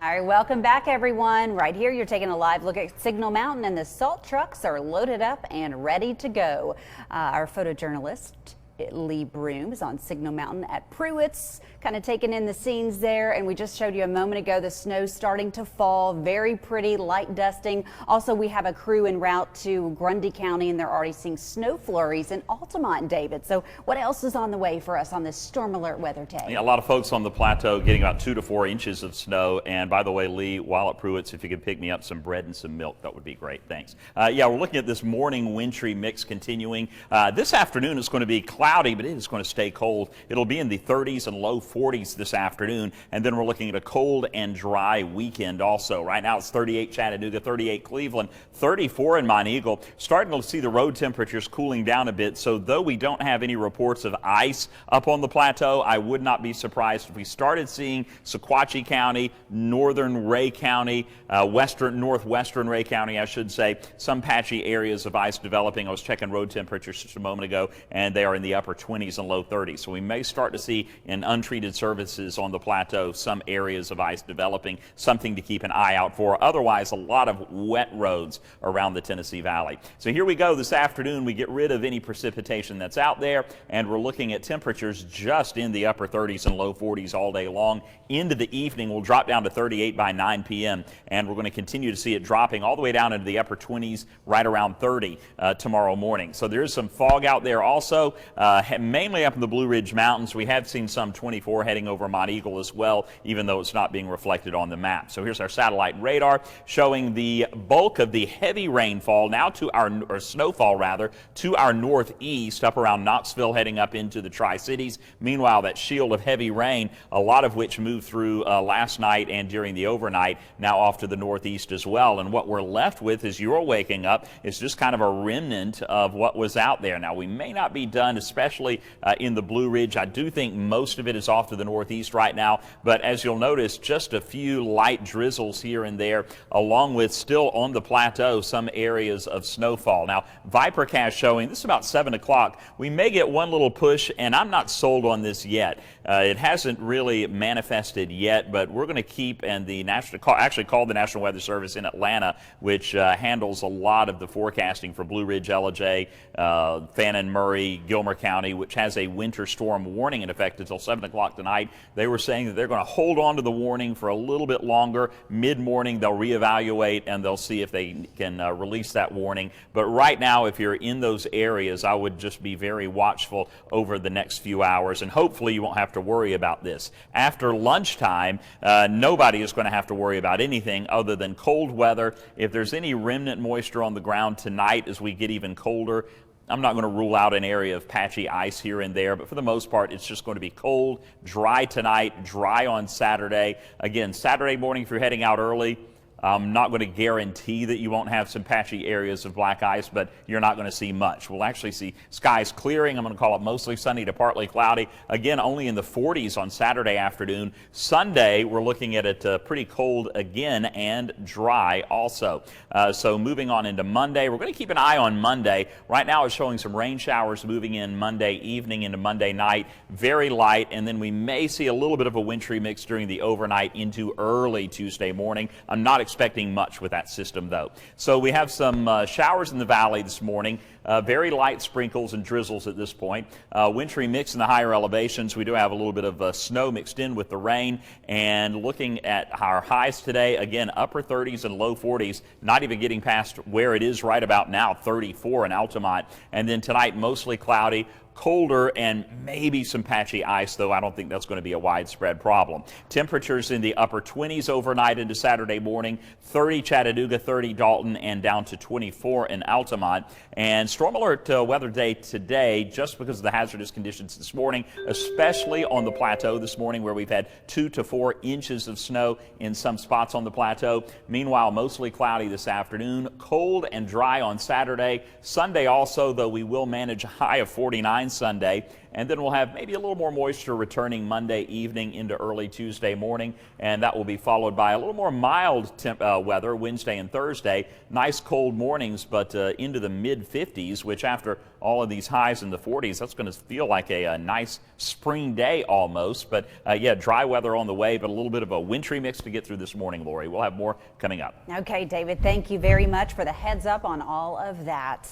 All right, welcome back, everyone. Right here, you're taking a live look at Signal Mountain, and the salt trucks are loaded up and ready to go. Our photojournalist, Lee Broom, is on Signal Mountain at Pruitt's, kind of taking in the scenes there. And we just showed you a moment ago the snow starting to fall. Very pretty, light dusting. Also, we have a crew en route to Grundy County, and they're already seeing snow flurries in Altamont, David. So what else is on the way for us on this storm alert weather day? Yeah, a lot of folks on the plateau getting about 2 to 4 inches of snow. And by the way, Lee, while at Pruitt's, if you could pick me up some bread and some milk, that would be great. Thanks. Yeah, we're looking at this morning wintry mix continuing. This afternoon is going to be cloudy, but it is going to stay cold. It'll be in the 30s and low 40s this afternoon, and then we're looking at a cold and dry weekend also. Right now it's 38 Chattanooga, 38 Cleveland, 34 in Monteagle. Starting to see the road temperatures cooling down a bit, so though we don't have any reports of ice up on the plateau, I would not be surprised if we started seeing Sequatchie County, northern Ray County, northwestern Ray County, I should say, some patchy areas of ice developing. I was checking road temperatures just a moment ago, and they are in the upper 20s and low 30s. So we may start to see in untreated surfaces on the plateau some areas of ice developing, something to keep an eye out for. Otherwise, a lot of wet roads around the Tennessee Valley. So here we go. This afternoon, we get rid of any precipitation that's out there, and we're looking at temperatures just in the upper 30s and low 40s all day long. Into the evening, we'll drop down to 38 by 9 p.m., and we're going to continue to see it dropping all the way down into the upper 20s, right around 30 tomorrow morning. So there is some fog out there also, mainly up in the Blue Ridge Mountains. We have seen some 24 heading over Monteagle as well, even though it's not being reflected on the map. So here's our satellite radar showing the bulk of the heavy rainfall now to or snowfall rather, to our northeast, up around Knoxville, heading up into the Tri-Cities. Meanwhile, that shield of heavy rain, a lot of which moved through last night and during the overnight, now off to the northeast as well. And what we're left with as you're waking up is just kind of a remnant of what was out there. Now, we may not be done, especially in the Blue Ridge. I do think most of it is off to the northeast right now, but as you'll notice, just a few light drizzles here and there, along with still on the plateau some areas of snowfall. Now, VIPIRCAST showing this is about 7 o'clock. We may get one little push, and I'm not sold on this yet. It hasn't really manifested yet, but we're going to keep, and the actually called the National Weather Service in Atlanta, which handles a lot of the forecasting for Blue Ridge, LJ, Fannin, Murray, Gilmer County, which has a winter storm warning in effect until 7 o'clock tonight. They were saying that they're going to hold on to the warning for a little bit longer. Mid-morning, they'll reevaluate, and they'll see if they can release that warning. But right now, if you're in those areas, I would just be very watchful over the next few hours, and hopefully you won't have to worry about this. After lunchtime, nobody is going to have to worry about anything other than cold weather. If there's any remnant moisture on the ground tonight as we get even colder, I'm not going to rule out an area of patchy ice here and there, but for the most part, it's just going to be cold, dry tonight, dry on Saturday. Again, Saturday morning, if you're heading out early, I'm not going to guarantee that you won't have some patchy areas of black ice, but you're not going to see much. We'll actually see skies clearing. I'm going to call it mostly sunny to partly cloudy. Again, only in the 40s on Saturday afternoon. Sunday, we're looking at it pretty cold again and dry also. So moving on into Monday, we're going to keep an eye on Monday. Right now it's showing some rain showers moving in Monday evening into Monday night, very light, and then we may see a little bit of a wintry mix during the overnight into early Tuesday morning. I'm not expecting much with that system, though. So we have some showers in the valley this morning. Very light sprinkles and drizzles at this point. Wintry mix in the higher elevations. We do have a little bit of snow mixed in with the rain. And looking at our highs today, again, upper 30s and low 40s, not even getting past where it is right about now, 34 in Altamont. And then tonight, mostly cloudy, colder, and maybe some patchy ice, though I don't think that's going to be a widespread problem. Temperatures in the upper 20s overnight into Saturday morning, 30 Chattanooga, 30 Dalton, and down to 24 in Altamont. And storm alert weather day today, just because of the hazardous conditions this morning, especially on the plateau this morning, where we've had 2 to 4 inches of snow in some spots on the plateau. Meanwhile, mostly cloudy this afternoon, cold and dry on Saturday. Sunday also, though we will manage a high of 49 89 Sunday. And then we'll have maybe a little more moisture returning Monday evening into early Tuesday morning. And that will be followed by a little more mild weather Wednesday and Thursday. Nice cold mornings, but into the mid-50s, which after all of these highs in the 40s, that's going to feel like a nice spring day almost. But yeah, dry weather on the way, but a little bit of a wintry mix to get through this morning, Lori. We'll have more coming up. Okay, David, thank you very much for the heads up on all of that.